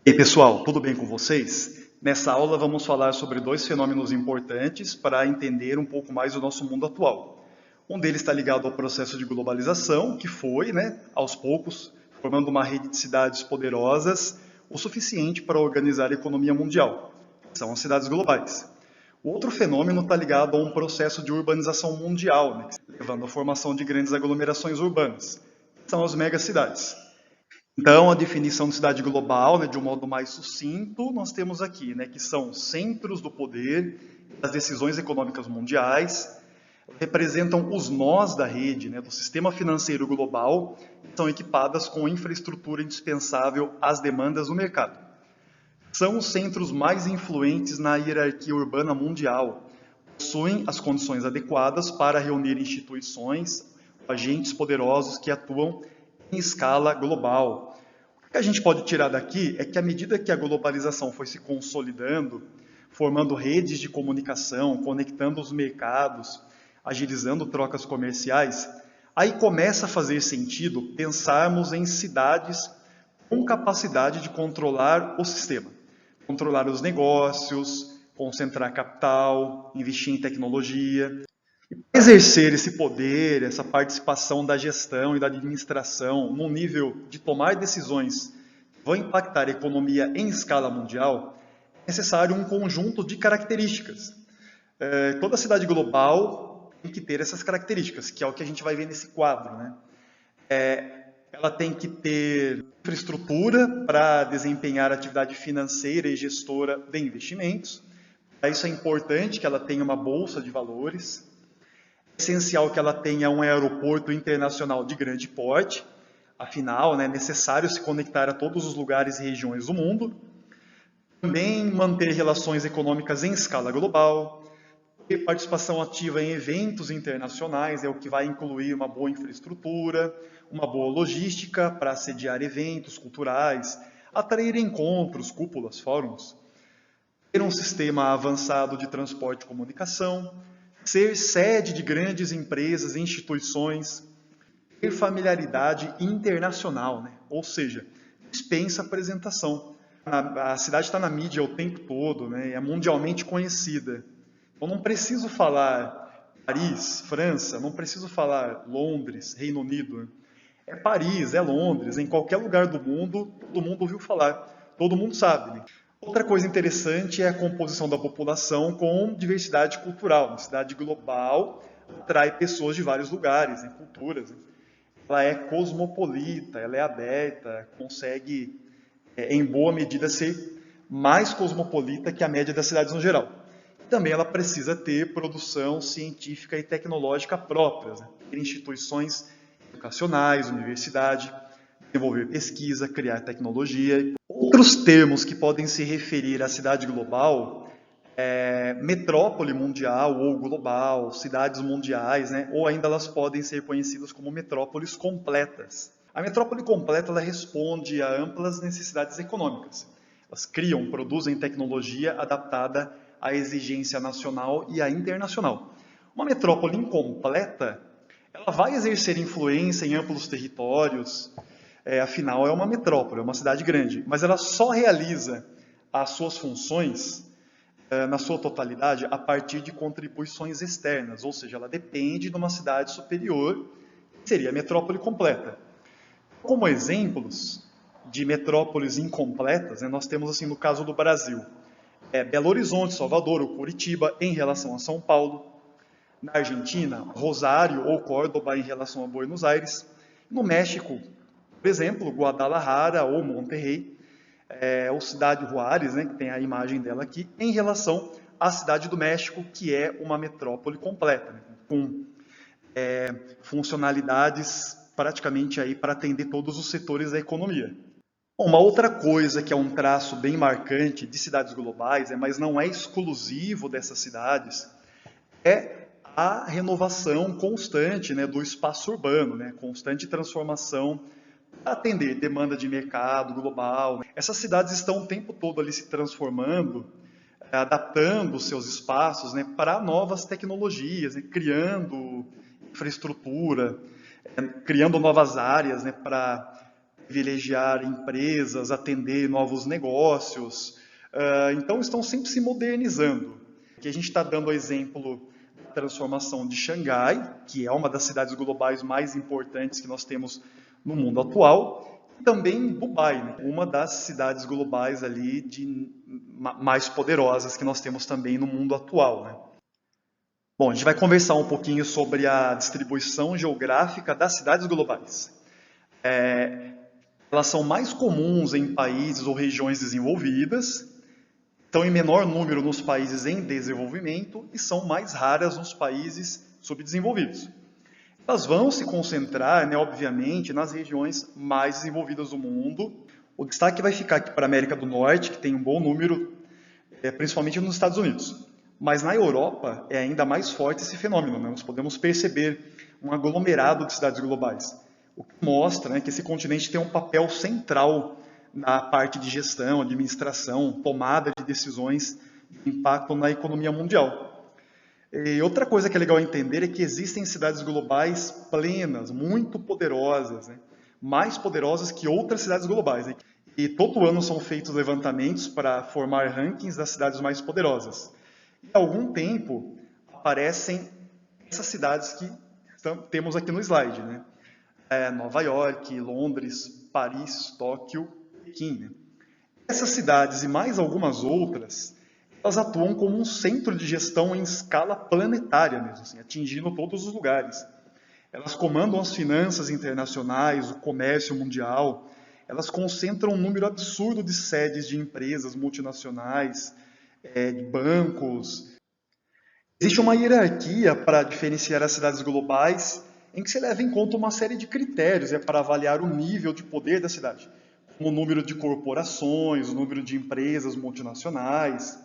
E aí, pessoal, tudo bem com vocês? Nessa aula vamos falar sobre dois fenômenos importantes para entender um pouco mais o nosso mundo atual. Um deles está ligado ao processo de globalização, que foi, aos poucos, formando uma rede de cidades poderosas o suficiente para organizar a economia mundial. São as cidades globais. O outro fenômeno está ligado a um processo de urbanização mundial, levando à formação de grandes aglomerações urbanas. São as megacidades. Então, a definição de cidade global, de um modo mais sucinto, nós temos aqui, que são centros do poder, das decisões econômicas mundiais, representam os nós da rede, do sistema financeiro global, e são equipadas com infraestrutura indispensável às demandas do mercado. São os centros mais influentes na hierarquia urbana mundial, possuem as condições adequadas para reunir instituições, agentes poderosos que atuam em escala global. O que a gente pode tirar daqui é que à medida que a globalização foi se consolidando, formando redes de comunicação, conectando os mercados, agilizando trocas comerciais, aí começa a fazer sentido pensarmos em cidades com capacidade de controlar o sistema, controlar os negócios, concentrar capital, investir em tecnologia. Exercer esse poder, essa participação da gestão e da administração num nível de tomar decisões que vão impactar a economia em escala mundial, é necessário um conjunto de características. Toda cidade global tem que ter essas características, que é o que a gente vai ver nesse quadro. Ela tem que ter infraestrutura para desempenhar atividade financeira e gestora de investimentos. Para isso é importante que ela tenha uma bolsa de valores. É essencial que ela tenha um aeroporto internacional de grande porte, afinal, é necessário se conectar a todos os lugares e regiões do mundo. Também manter relações econômicas em escala global, ter participação ativa em eventos internacionais, é o que vai incluir uma boa infraestrutura, uma boa logística para sediar eventos culturais, atrair encontros, cúpulas, fóruns, ter um sistema avançado de transporte e comunicação, ser sede de grandes empresas e instituições, ter familiaridade internacional, ou seja, dispensa apresentação. A cidade está na mídia o tempo todo, é mundialmente conhecida. Eu não preciso falar Paris, França, não preciso falar Londres, Reino Unido. É Paris, é Londres, em qualquer lugar do mundo, todo mundo ouviu falar, todo mundo sabe. Outra coisa interessante é a composição da população com diversidade cultural. Uma cidade global atrai pessoas de vários lugares, culturas. Ela é cosmopolita, ela é aberta, consegue, em boa medida, ser mais cosmopolita que a média das cidades no geral. Também ela precisa ter produção científica e tecnológica próprias, ter instituições educacionais, universidade, desenvolver pesquisa, criar tecnologia. Outros termos que podem se referir à cidade global metrópole mundial ou global, cidades mundiais, ou ainda elas podem ser conhecidas como metrópoles completas. A metrópole completa ela responde a amplas necessidades econômicas. Elas criam, produzem tecnologia adaptada à exigência nacional e à internacional. Uma metrópole incompleta, ela vai exercer influência em amplos territórios, afinal é uma metrópole, é uma cidade grande, mas ela só realiza as suas funções na sua totalidade a partir de contribuições externas, ou seja, ela depende de uma cidade superior, que seria a metrópole completa. Como exemplos de metrópoles incompletas, nós temos assim no caso do Brasil, Belo Horizonte, Salvador ou Curitiba em relação a São Paulo, na Argentina, Rosário ou Córdoba em relação a Buenos Aires, no México, por exemplo, Guadalajara ou Monterrey, ou Cidade Juárez, que tem a imagem dela aqui, em relação à Cidade do México, que é uma metrópole completa, com funcionalidades praticamente aí para atender todos os setores da economia. Bom, uma outra coisa que é um traço bem marcante de cidades globais, mas não é exclusivo dessas cidades, é a renovação constante do espaço urbano, constante transformação para atender demanda de mercado global. Essas cidades estão o tempo todo ali se transformando, adaptando seus espaços para novas tecnologias, criando infraestrutura, criando novas áreas para privilegiar empresas, atender novos negócios. Então, estão sempre se modernizando. Aqui a gente está dando o exemplo da transformação de Xangai, que é uma das cidades globais mais importantes que nós temos no mundo atual, e também Dubai, né? Uma das cidades globais ali mais poderosas que nós temos também no mundo atual, né? Bom, a gente vai conversar um pouquinho sobre a distribuição geográfica das cidades globais. Elas são mais comuns em países ou regiões desenvolvidas, estão em menor número nos países em desenvolvimento e são mais raras nos países subdesenvolvidos. Elas vão se concentrar, né, obviamente, nas regiões mais desenvolvidas do mundo. O destaque vai ficar aqui para a América do Norte, que tem um bom número, principalmente nos Estados Unidos. Mas na Europa é ainda mais forte esse fenômeno, né? Nós podemos perceber um aglomerado de cidades globais, o que mostra, né, que esse continente tem um papel central na parte de gestão, administração, tomada de decisões de impacto na economia mundial. E outra coisa que é legal entender é que existem cidades globais plenas, muito poderosas, né? Mais poderosas que outras cidades globais. Né? E todo ano são feitos levantamentos para formar rankings das cidades mais poderosas. E há algum tempo aparecem essas cidades que temos aqui no slide, né? Nova York, Londres, Paris, Tóquio, Pequim. Né? Essas cidades e mais algumas outras, elas atuam como um centro de gestão em escala planetária mesmo, assim, atingindo todos os lugares. Elas comandam as finanças internacionais, o comércio mundial, elas concentram um número absurdo de sedes de empresas multinacionais, de bancos. Existe uma hierarquia para diferenciar as cidades globais, em que se leva em conta uma série de critérios para avaliar o nível de poder da cidade, como o número de corporações, o número de empresas multinacionais,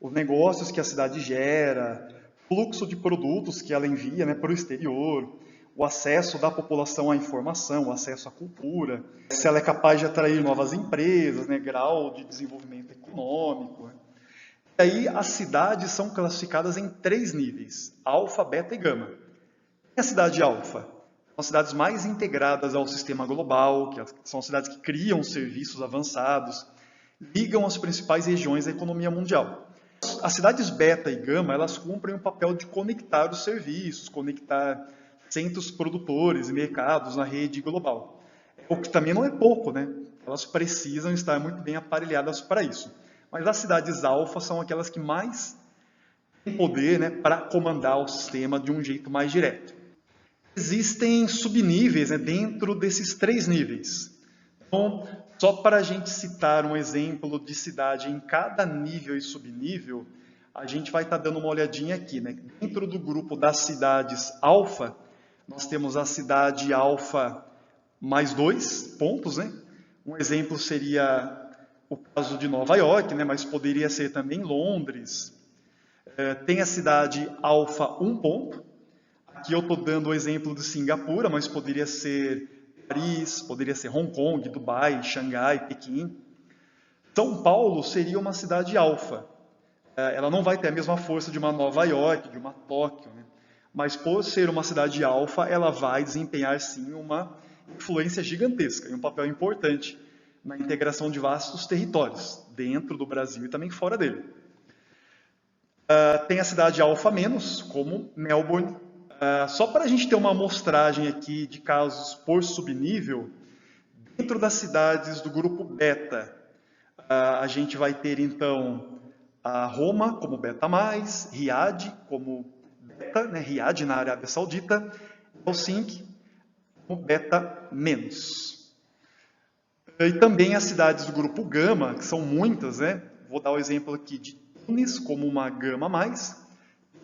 os negócios que a cidade gera, fluxo de produtos que ela envia, né, para o exterior, o acesso da população à informação, o acesso à cultura, se ela é capaz de atrair novas empresas, né, grau de desenvolvimento econômico. Né. E aí as cidades são classificadas em 3 níveis, alfa, beta e gama. E a cidade alfa? São as cidades mais integradas ao sistema global, que são as cidades que criam serviços avançados, ligam as principais regiões da economia mundial. As cidades beta e gama, elas cumprem o papel de conectar os serviços, conectar centros produtores e mercados na rede global. O que também não é pouco, né? Elas precisam estar muito bem aparelhadas para isso. Mas as cidades alfa são aquelas que mais têm poder, né, para comandar o sistema de um jeito mais direto. Existem subníveis, né, dentro desses 3 níveis. Então, só para a gente citar um exemplo de cidade em cada nível e subnível, a gente vai estar dando uma olhadinha aqui. Né? Dentro do grupo das cidades alfa, nós temos a cidade alfa mais 2 pontos. Né? Um exemplo seria o caso de Nova York, né? Mas poderia ser também Londres. Tem a cidade alfa 1 ponto. Aqui eu estou dando o exemplo de Singapura, mas poderia ser Paris, poderia ser Hong Kong, Dubai, Xangai, Pequim. São Paulo seria uma cidade alfa. Ela não vai ter a mesma força de uma Nova York, de uma Tóquio, né? Mas por ser uma cidade alfa, ela vai desempenhar sim uma influência gigantesca e um papel importante na integração de vastos territórios, dentro do Brasil e também fora dele. Tem a cidade alfa menos, como Melbourne. Só para a gente ter uma amostragem aqui de casos por subnível, dentro das cidades do grupo beta, a gente vai ter então a Roma como beta+, Riad como beta, né, Riad na Arábia Saudita, Helsinki como beta-. E também as cidades do grupo gama, que são muitas, né? Vou dar o exemplo aqui de Tunis como uma gama+,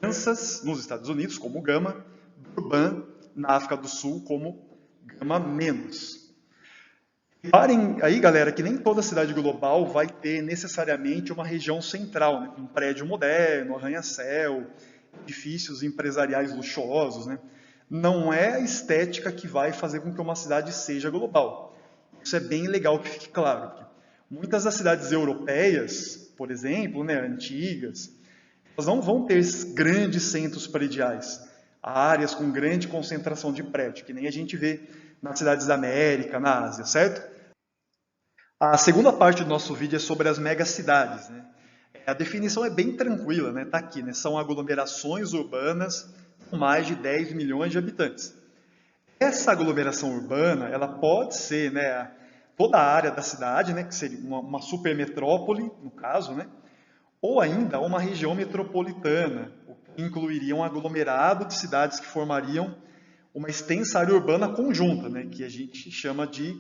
Kansas, nos Estados Unidos, como gama, Durban, na África do Sul, como gama-. Reparem aí, galera, que nem toda cidade global vai ter necessariamente uma região central, né? Um prédio moderno, arranha-céu, edifícios empresariais luxuosos, né? Não é a estética que vai fazer com que uma cidade seja global. Isso é bem legal que fique claro. Muitas das cidades europeias, por exemplo, né, antigas, elas não vão ter grandes centros prediais, áreas com grande concentração de prédio, que nem a gente vê nas cidades da América, na Ásia, certo? A segunda parte do nosso vídeo é sobre as megacidades, né? A definição é bem tranquila, né? Tá aqui, né? São aglomerações urbanas com mais de 10 milhões de habitantes. Essa aglomeração urbana, ela pode ser, né, toda a área da cidade, né, que seria uma supermetrópole, no caso, né, ou ainda uma região metropolitana, o que incluiria um aglomerado de cidades que formariam uma extensa área urbana conjunta, né, que a gente chama de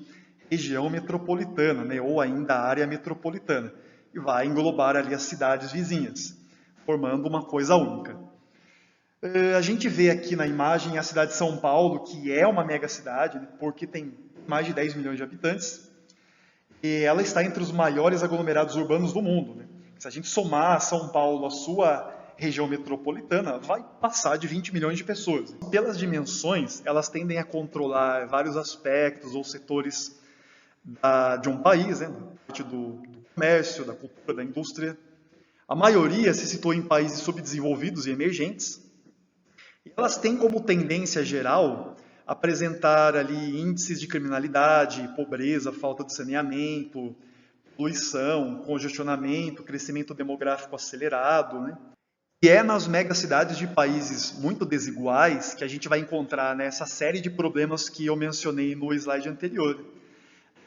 região metropolitana, né, ou ainda área metropolitana, e vai englobar ali as cidades vizinhas, formando uma coisa única. A gente vê aqui na imagem a cidade de São Paulo, que é uma megacidade, né, porque tem mais de 10 milhões de habitantes, e ela está entre os maiores aglomerados urbanos do mundo, né? Se a gente somar São Paulo à sua região metropolitana, vai passar de 20 milhões de pessoas. Pelas dimensões, elas tendem a controlar vários aspectos ou setores de um país, né? Parte do comércio, da cultura, da indústria. A maioria se situa em países subdesenvolvidos e emergentes. E elas têm como tendência geral apresentar ali índices de criminalidade, pobreza, falta de saneamento, poluição, congestionamento, crescimento demográfico acelerado, né? E é nas megacidades de países muito desiguais que a gente vai encontrar, né, essa série de problemas que eu mencionei no slide anterior.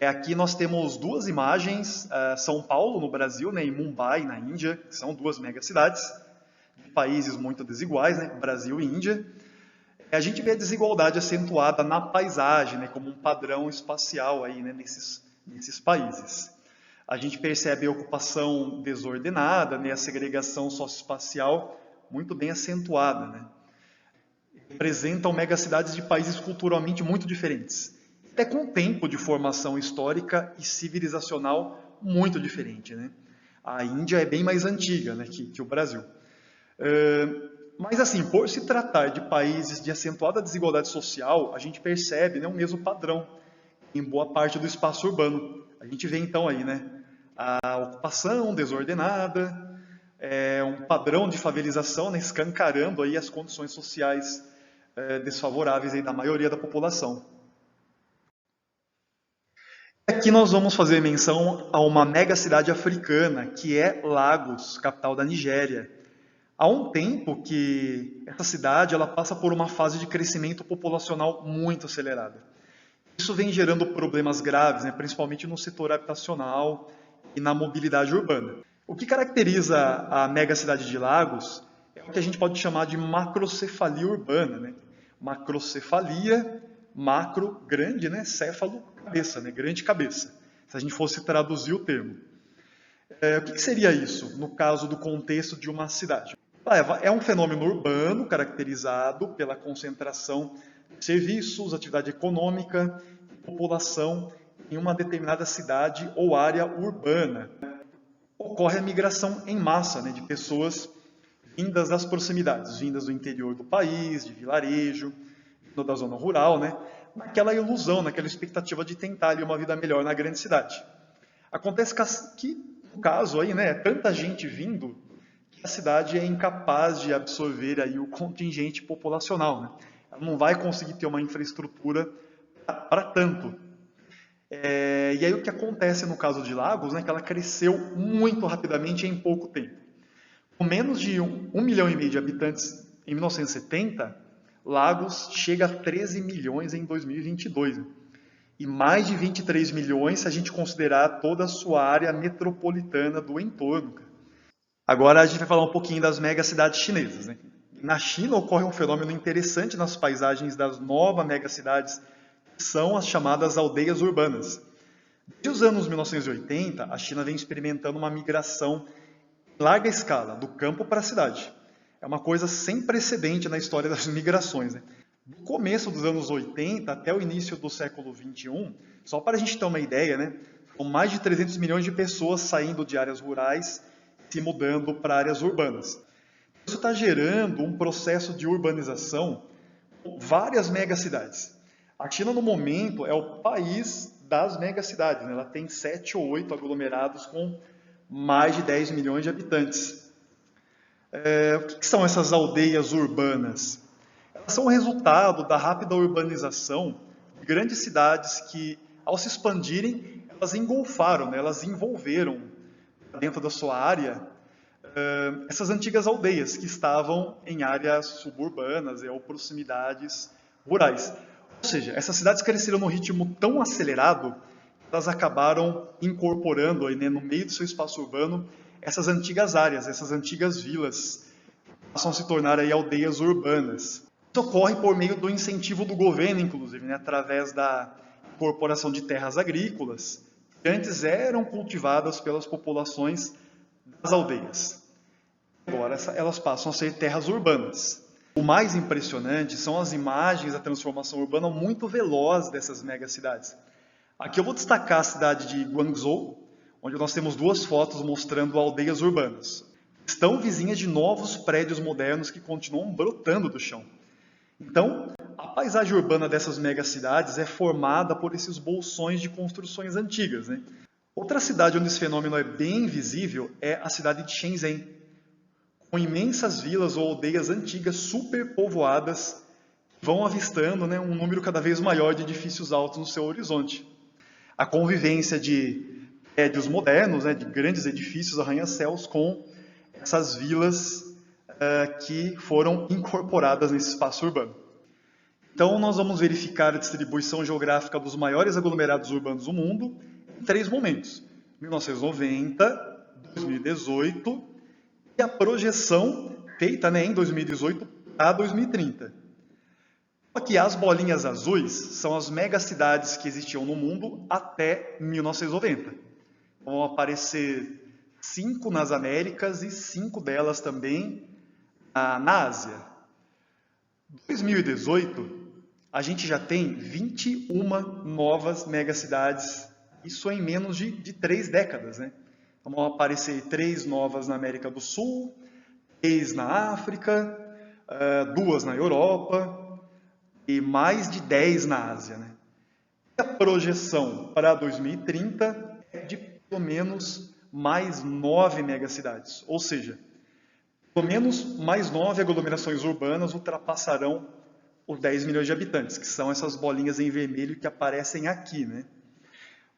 Aqui nós temos duas imagens, São Paulo, no Brasil, né, e Mumbai, na Índia, que são duas megacidades de países muito desiguais, né, Brasil e Índia. A gente vê a desigualdade acentuada na paisagem, né, como um padrão espacial aí, né, nesses países. A gente percebe a ocupação desordenada, né, a segregação socioespacial muito bem acentuada, né? Representam megacidades de países culturalmente muito diferentes, até com um tempo de formação histórica e civilizacional muito diferente, né? A Índia é bem mais antiga, né, que o Brasil. Mas, assim, por se tratar de países de acentuada desigualdade social, a gente percebe, né, o mesmo padrão em boa parte do espaço urbano. A gente vê, então, aí, né, a ocupação desordenada, um padrão de favelização, né, escancarando aí as condições sociais desfavoráveis aí da maioria da população. Aqui nós vamos fazer menção a uma megacidade africana, que é Lagos, capital da Nigéria. Há um tempo que essa cidade ela passa por uma fase de crescimento populacional muito acelerada. Isso vem gerando problemas graves, né, principalmente no setor habitacional e na mobilidade urbana. O que caracteriza a megacidade de Lagos é o que a gente pode chamar de macrocefalia urbana, né? Macrocefalia, macro, grande, né? Céfalo, cabeça, né? Grande cabeça, se a gente fosse traduzir o termo. O que seria isso, no caso do contexto de uma cidade? É um fenômeno urbano caracterizado pela concentração de serviços, atividade econômica e população em uma determinada cidade ou área urbana. Ocorre a migração em massa, né, de pessoas vindas das proximidades, vindas do interior do país, de vilarejo, vindo da zona rural, né, naquela ilusão, naquela expectativa de tentar ali uma vida melhor na grande cidade. Acontece que no caso aí, né, é tanta gente vindo que a cidade é incapaz de absorver aí o contingente populacional, né? Ela não vai conseguir ter uma infraestrutura para tanto. E aí o que acontece no caso de Lagos, né, que ela cresceu muito rapidamente em pouco tempo. Com menos de 1,5 milhão de habitantes em 1970, Lagos chega a 13 milhões em 2022. E mais de 23 milhões se a gente considerar toda a sua área metropolitana do entorno. Agora a gente vai falar um pouquinho das megacidades chinesas, né? Na China ocorre um fenômeno interessante nas paisagens das novas megacidades, que são as chamadas aldeias urbanas. Desde os anos 1980, a China vem experimentando uma migração em larga escala, do campo para a cidade. É uma coisa sem precedente na história das migrações, né? Do começo dos anos 80 até o início do século 21, só para a gente ter uma ideia, né, são mais de 300 milhões de pessoas saindo de áreas rurais e se mudando para áreas urbanas. Isso está gerando um processo de urbanização com várias megacidades. A China, no momento, é o país das megacidades, né? Ela tem 7 ou 8 aglomerados com mais de 10 milhões de habitantes. O que são essas aldeias urbanas? Elas são o resultado da rápida urbanização de grandes cidades que, ao se expandirem, elas engolfaram, né, elas envolveram dentro da sua área essas antigas aldeias que estavam em áreas suburbanas ou proximidades rurais. Ou seja, essas cidades cresceram num ritmo tão acelerado que elas acabaram incorporando aí, né, no meio do seu espaço urbano essas antigas áreas, essas antigas vilas, que passam a se tornar aí aldeias urbanas. Isso ocorre por meio do incentivo do governo, inclusive, né, através da incorporação de terras agrícolas, que antes eram cultivadas pelas populações das aldeias. Agora elas passam a ser terras urbanas. O mais impressionante são as imagens da transformação urbana muito veloz dessas megacidades. Aqui eu vou destacar a cidade de Guangzhou, onde nós temos duas fotos mostrando aldeias urbanas. Estão vizinhas de novos prédios modernos que continuam brotando do chão. Então, a paisagem urbana dessas megacidades é formada por esses bolsões de construções antigas, né? Outra cidade onde esse fenômeno é bem visível é a cidade de Shenzhen, com imensas vilas ou aldeias antigas superpovoadas que vão avistando, né, um número cada vez maior de edifícios altos no seu horizonte. A convivência de prédios modernos, né, de grandes edifícios arranha-céus com essas vilas que foram incorporadas nesse espaço urbano. Então, nós vamos verificar a distribuição geográfica dos maiores aglomerados urbanos do mundo em 3 momentos: 1990, 2018 e a projeção feita, né, em 2018 a 2030. Aqui, as bolinhas azuis são as megacidades que existiam no mundo até 1990. Vão aparecer 5 nas Américas e 5 delas também na Ásia. Em 2018, a gente já tem 21 novas megacidades, isso em menos de 3 décadas, né? Então, vão aparecer 3 novas na América do Sul, 3 na África, 2 na Europa e mais de 10 na Ásia, né? E a projeção para 2030 é de pelo menos mais 9 megacidades, ou seja, pelo menos mais 9 aglomerações urbanas ultrapassarão os 10 milhões de habitantes, que são essas bolinhas em vermelho que aparecem aqui, né?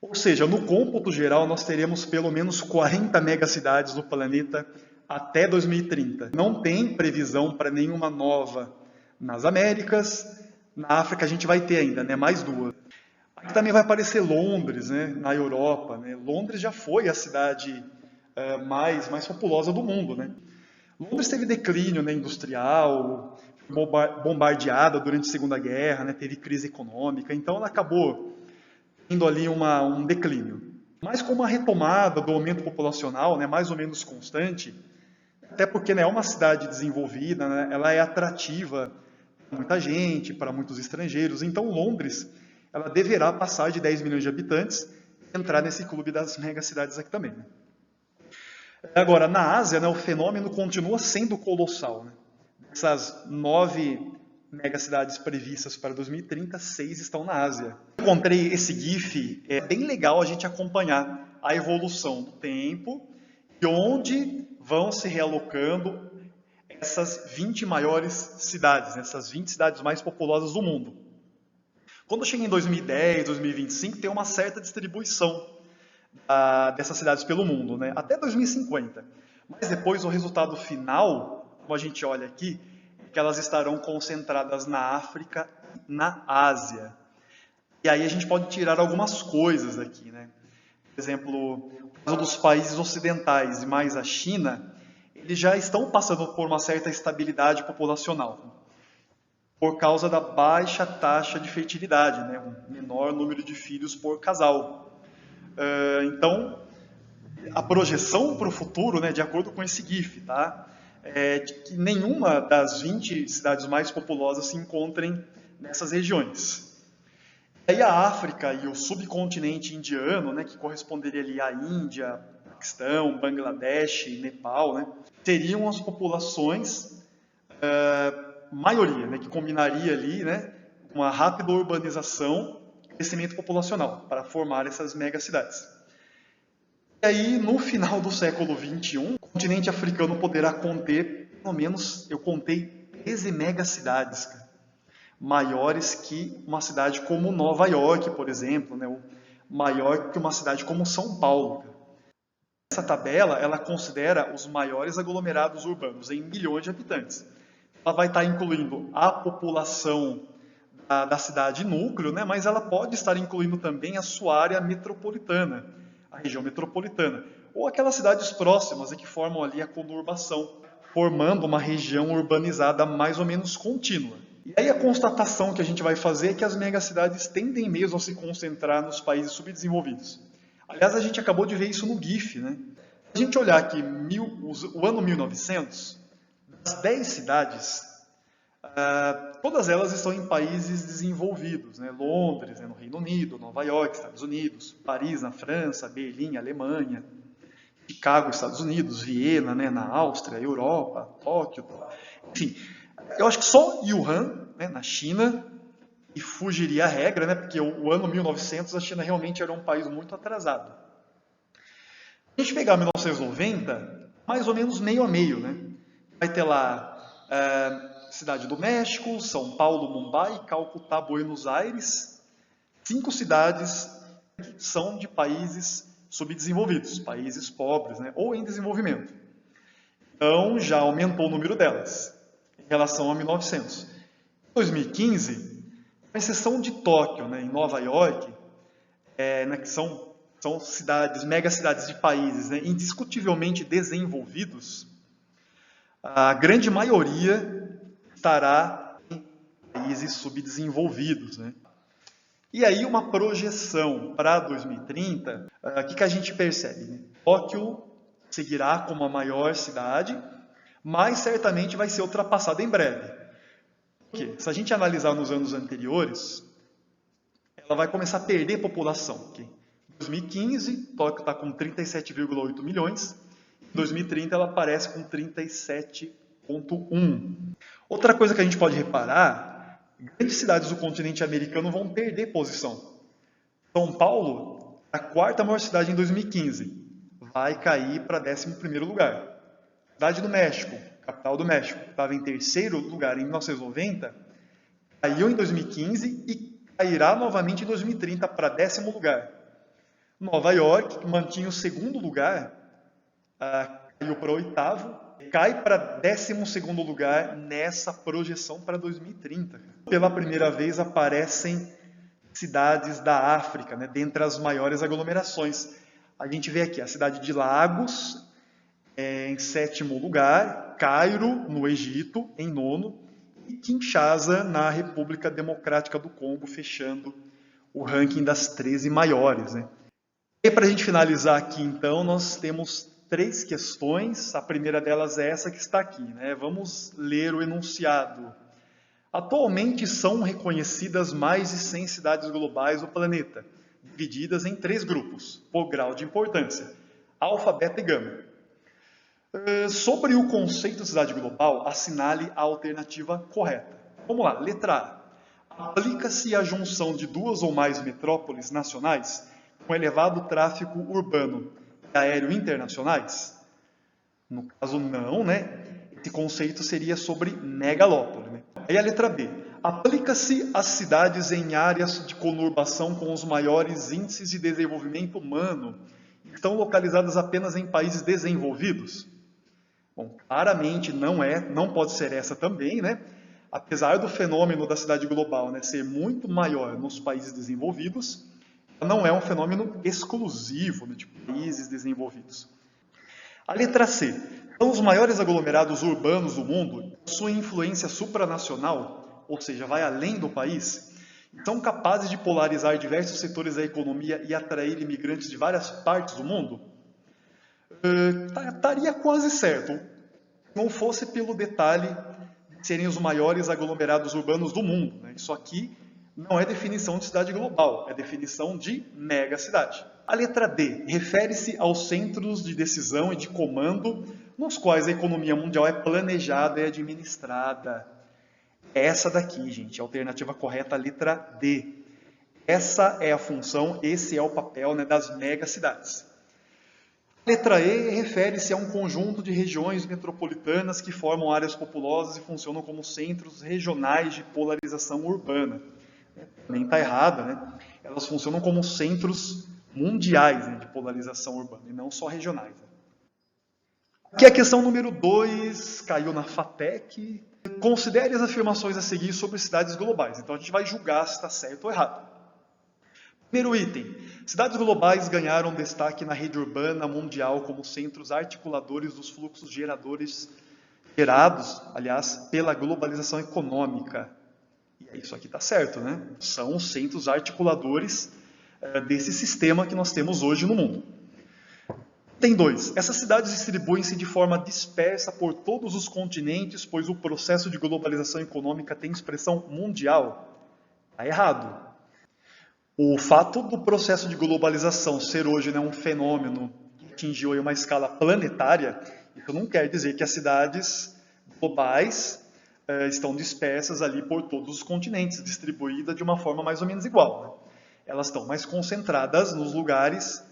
Ou seja, no cômputo geral, nós teremos pelo menos 40 megacidades no planeta até 2030. Não tem previsão para nenhuma nova nas Américas. Na África a gente vai ter ainda, né, mais 2. Aqui também vai aparecer Londres, né, na Europa, né? Londres já foi a cidade mais populosa do mundo, né? Londres teve declínio, né, industrial, bombardeada durante a Segunda Guerra, né, teve crise econômica, então ela acabou tendo ali um declínio. Mas com uma retomada do aumento populacional, né, mais ou menos constante, até porque, né, é uma cidade desenvolvida, né, ela é atrativa para muita gente, para muitos estrangeiros, então Londres ela deverá passar de 10 milhões de habitantes e entrar nesse clube das megacidades aqui também, né? Agora, na Ásia, né, o fenômeno continua sendo colossal, né? Dessas 9 megacidades previstas para 2030, 6 estão na Ásia. Encontrei esse GIF, é bem legal a gente acompanhar a evolução do tempo e onde vão se realocando essas 20 maiores cidades, né, essas 20 cidades mais populosas do mundo. Quando chega em 2010, 2025, tem uma certa distribuição dessas cidades pelo mundo, né? Até 2050. Mas depois o resultado final, como a gente olha aqui, é que elas estarão concentradas na África e na Ásia. E aí a gente pode tirar algumas coisas daqui, né? Por exemplo, o caso dos países ocidentais e mais a China, eles já estão passando por uma certa estabilidade populacional, por causa da baixa taxa de fertilidade, né? Um menor número de filhos por casal. Então, a projeção para o futuro, né, de acordo com esse GIF, tá, é de que nenhuma das 20 cidades mais populosas se encontrem nessas regiões. E aí a África e o subcontinente indiano, né, que corresponderia ali à Índia, Paquistão, Bangladesh, Nepal, né, seriam as populações maioria, né, que combinaria ali, né, uma rápida urbanização e crescimento populacional para formar essas megacidades. E aí, no final do século XXI, o continente africano poderá conter, pelo menos, eu contei 13 megacidades, cara, maiores que uma cidade como Nova York, por exemplo, né, maior que uma cidade como São Paulo. Essa tabela, ela considera os maiores aglomerados urbanos em milhões de habitantes. Ela vai estar incluindo a população da cidade núcleo, né? Mas ela pode estar incluindo também a sua área metropolitana, a região metropolitana, ou aquelas cidades próximas que formam ali a conurbação, formando uma região urbanizada mais ou menos contínua. E aí a constatação que a gente vai fazer é que as megacidades tendem mesmo a se concentrar nos países subdesenvolvidos. Aliás, a gente acabou de ver isso no GIF, né? Se a gente olhar aqui o ano 1900, das 10 cidades, todas elas estão em países desenvolvidos, né? Londres, né, no Reino Unido, Nova York, Estados Unidos, Paris, na França, Berlim, Alemanha, Chicago, Estados Unidos, Viena, né, na Áustria, Europa, Tóquio, enfim. Eu acho que só Wuhan, né, na China, e fugiria a regra, né, porque o ano 1900 a China realmente era um país muito atrasado. Se a gente pegar 1990, mais ou menos meio a meio, né? Vai ter lá Cidade do México, São Paulo, Mumbai, Calcutá, Buenos Aires. 5 cidades que são de países subdesenvolvidos, países pobres, né, ou em desenvolvimento. Então já aumentou o número delas em relação a 1900. Em 2015, com exceção de Tóquio, né, em Nova York, né, que são cidades, megacidades de países, né, indiscutivelmente desenvolvidos, a grande maioria estará em países subdesenvolvidos, né? E aí uma projeção para 2030, o que a gente percebe? Né? Tóquio seguirá como a maior cidade, mas certamente vai ser ultrapassada em breve. Por quê? Se a gente analisar nos anos anteriores, ela vai começar a perder população. Okay? Em 2015, Tóquio está com 37,8 milhões, em 2030 ela aparece com 37,1. Outra coisa que a gente pode reparar, grandes cidades do continente americano vão perder posição. São Paulo, a 4ª maior cidade em 2015, vai cair para 11º lugar. Cidade do México, capital do México, estava em 3º lugar em 1990, caiu em 2015 e cairá novamente em 2030 para 10º lugar. Nova York, que mantinha o 2º lugar, caiu para 8º, cai para 12º lugar nessa projeção para 2030. Pela primeira vez aparecem cidades da África, né, dentre as maiores aglomerações. A gente vê aqui a cidade de Lagos, em 7º lugar, Cairo, no Egito, em 9º, e Kinshasa, na República Democrática do Congo, fechando o ranking das 13 maiores. Né? E para a gente finalizar aqui, então, nós temos 3 questões. A primeira delas é essa que está aqui. Né? Vamos ler o enunciado. Atualmente são reconhecidas mais de 100 cidades globais do planeta, divididas em 3 grupos, por grau de importância, alfa, beta e gama. Sobre o conceito de cidade global, assinale a alternativa correta. Vamos lá, letra A. Aplica-se a junção de 2 ou mais metrópoles nacionais com elevado tráfego urbano e aéreo internacionais? No caso, não, né? Esse conceito seria sobre megalópole. Né? Aí a letra B. Aplica-se às cidades em áreas de conurbação com os maiores índices de desenvolvimento humano e estão localizadas apenas em países desenvolvidos? Bom, claramente não pode ser essa também, né? Apesar do fenômeno da cidade global, né, ser muito maior nos países desenvolvidos, não é um fenômeno exclusivo, né, de países desenvolvidos. A letra C. Então, os maiores aglomerados urbanos do mundo possuem influência supranacional, ou seja, vai além do país, são capazes de polarizar diversos setores da economia e atrair imigrantes de várias partes do mundo? Estaria quase certo, se não fosse pelo detalhe de serem os maiores aglomerados urbanos do mundo. Né? Isso aqui não é definição de cidade global, é definição de megacidade. A letra D refere-se aos centros de decisão e de comando nos quais a economia mundial é planejada e administrada. Essa daqui, gente, a alternativa correta, a letra D. Essa é a função, esse é o papel, né, das megacidades. A letra E refere-se a um conjunto de regiões metropolitanas que formam áreas populosas e funcionam como centros regionais de polarização urbana. Também está errada, né? elas funcionam como centros mundiais, né, de polarização urbana, e não só regionais. Aqui a questão número 2 caiu na FATEC. Considere as afirmações a seguir sobre cidades globais. Então a gente vai julgar se está certo ou errado. Primeiro item. Cidades globais ganharam destaque na rede urbana mundial como centros articuladores dos fluxos gerados, aliás, pela globalização econômica. E isso aqui está certo, né? São os centros articuladores desse sistema que nós temos hoje no mundo. Item 2. Essas cidades distribuem-se de forma dispersa por todos os continentes, pois o processo de globalização econômica tem expressão mundial. Está errado. O fato do processo de globalização ser hoje, né, um fenômeno que atingiu uma escala planetária, isso não quer dizer que as cidades globais estão dispersas ali por todos os continentes, distribuídas de uma forma mais ou menos igual, né? Elas estão mais concentradas nos lugares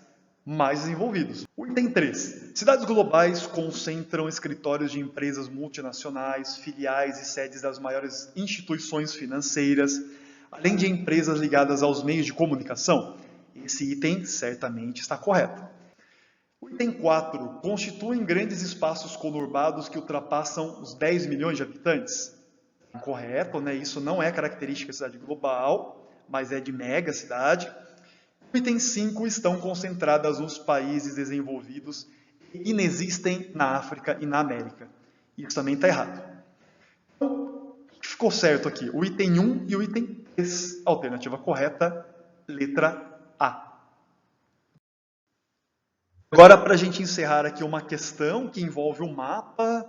mais desenvolvidos. O item 3. Cidades globais concentram escritórios de empresas multinacionais, filiais e sedes das maiores instituições financeiras, além de empresas ligadas aos meios de comunicação. Esse item certamente está correto. O item 4. Constituem grandes espaços conurbados que ultrapassam os 10 milhões de habitantes. Correto, né? Isso não é característica da cidade global, mas é de mega cidade. O item 5. Estão concentradas nos países desenvolvidos e inexistem na África e na América. Isso também está errado. Então, o que ficou certo aqui? O item 1 e o item 3. Alternativa correta, letra A. Agora, para a gente encerrar aqui uma questão que envolve um mapa,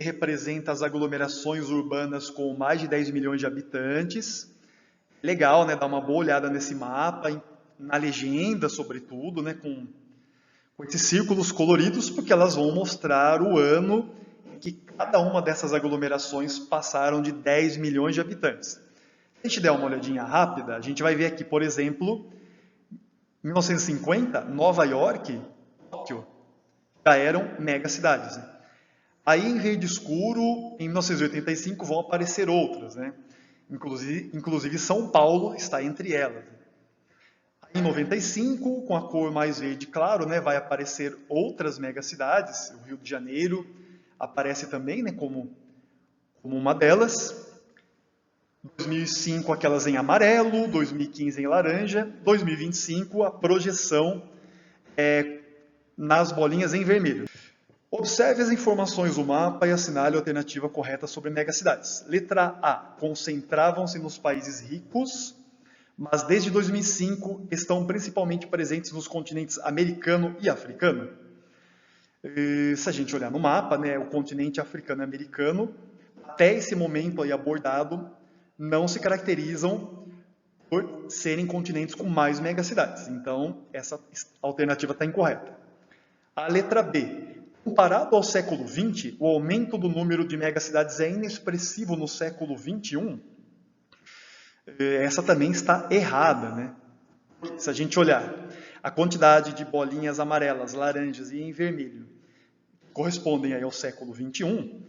representa as aglomerações urbanas com mais de 10 milhões de habitantes. Legal, né? Dar uma boa olhada nesse mapa, na legenda, sobretudo, né? Com esses círculos coloridos, porque elas vão mostrar o ano em que cada uma dessas aglomerações passaram de 10 milhões de habitantes. Se a gente der uma olhadinha rápida, a gente vai ver aqui, por exemplo, em 1950, Nova York, Tóquio, já eram megacidades, né? Aí, em verde escuro, em 1985, vão aparecer outras, né? Inclusive São Paulo está entre elas. Em 95, com a cor mais verde claro, né, vai aparecer outras megacidades. O Rio de Janeiro aparece também, né, como uma delas. 2005, aquelas em amarelo. 2015 em laranja. 2025, a projeção nas bolinhas em vermelho. Observe as informações do mapa e assinale a alternativa correta sobre megacidades. Letra A. Concentravam-se nos países ricos, mas desde 2005 estão principalmente presentes nos continentes americano e africano. Se a gente olhar no mapa, né, o continente africano e americano, até esse momento aí abordado, não se caracterizam por serem continentes com mais megacidades. Então, essa alternativa está incorreta. A letra B. Comparado ao século XX, o aumento do número de megacidades é inexpressivo no século XXI. Essa também está errada, né? Se a gente olhar a quantidade de bolinhas amarelas, laranjas e em vermelho correspondem aí ao século XXI,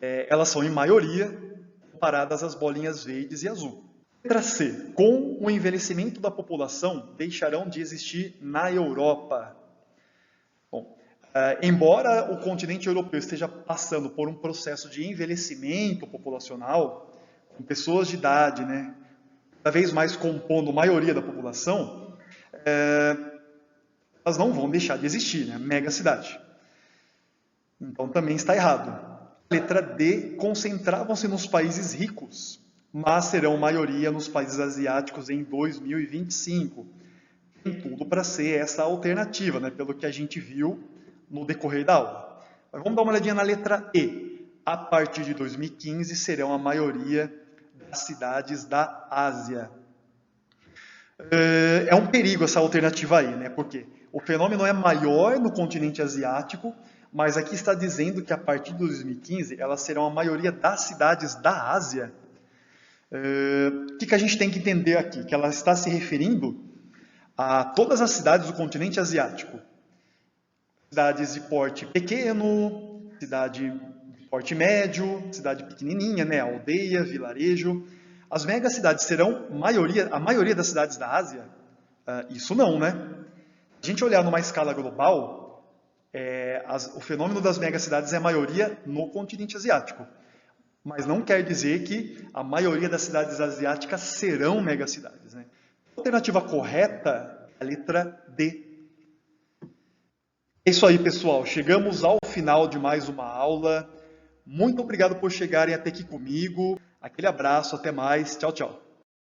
elas são em maioria comparadas às bolinhas verdes e azul. Letra C. Com o envelhecimento da população, deixarão de existir na Europa. Bom, embora o continente europeu esteja passando por um processo de envelhecimento populacional, com pessoas de idade, né, cada vez mais compondo a maioria da população, elas não vão deixar de existir, né? Megacidade. Então também está errado. Letra D. Concentravam-se nos países ricos, mas serão maioria nos países asiáticos em 2025. Tem tudo para ser essa alternativa, né? Pelo que a gente viu no decorrer da aula. Mas vamos dar uma olhadinha na letra E. A partir de 2015 serão a maioria das cidades da Ásia. É um perigo essa alternativa aí, né? Porque o fenômeno é maior no continente asiático, mas aqui está dizendo que a partir de 2015 elas serão a maioria das cidades da Ásia. O que a gente tem que entender aqui? Que ela está se referindo a todas as cidades do continente asiático. Cidades de porte pequeno, cidade de porte médio, cidade pequenininha, né? Aldeia, vilarejo. As megacidades serão a maioria das cidades da Ásia? Isso não, né? Se a gente olhar numa escala global, o fenômeno das megacidades é a maioria no continente asiático. Mas não quer dizer que a maioria das cidades asiáticas serão megacidades, né? A alternativa correta é a letra D. É isso aí, pessoal. Chegamos ao final de mais uma aula. Muito obrigado por chegarem até aqui comigo. Aquele abraço, até mais. Tchau, tchau.